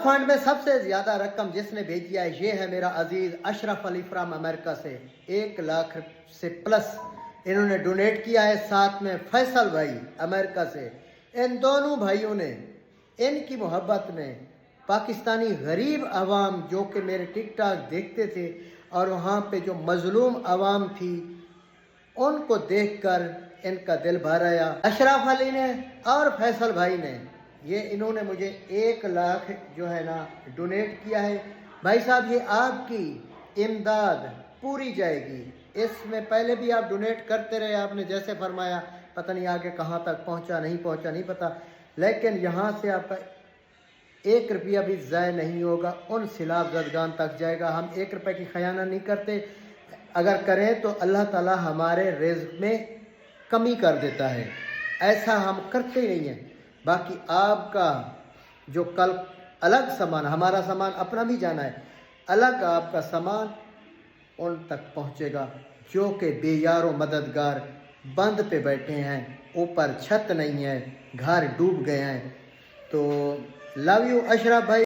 Fund में सबसे ज़्यादा रकम जिसने भेजी है ये है मेरा अजीज़ अशरफ अली फ्राम अमेरिका से। 1 लाख से प्लस इन्होंने डोनेट किया है। साथ में फैसल भाई अमेरिका से। इन दोनों भाइयों ने, इनकी मोहब्बत ने पाकिस्तानी गरीब आवाम जो कि मेरे टिक टाक देखते थे और वहाँ पे जो मजलूम आवाम थी उनको देखकर इनका दिल भर आया। अशरफ अली ने और फैसल भाई ने इन्होंने मुझे 1 लाख जो है ना डोनेट किया है। भाई साहब ये आपकी इमदाद पूरी जाएगी। इसमें पहले भी आप डोनेट करते रहे, आपने जैसे फरमाया, पता नहीं आगे कहाँ तक पहुँचा नहीं पता, लेकिन यहाँ से आपका 1 रुपया भी ज़ाय नहीं होगा, उन सिलाब ज़दगान तक जाएगा। हम 1 रुपये की खयाना नहीं करते, अगर करें तो अल्लाह ताला हमारे रिज़्क़ में कमी कर देता है, ऐसा हम करते ही नहीं हैं। बाकी आपका जो कल अलग सामान, हमारा सामान अपना भी जाना है, अलग आपका सामान उन तक पहुँचेगा जो कि बेयारो मददगार बंद पे बैठे हैं, ऊपर छत नहीं है, घर डूब गए हैं। तो लव यू अशरफ भाई।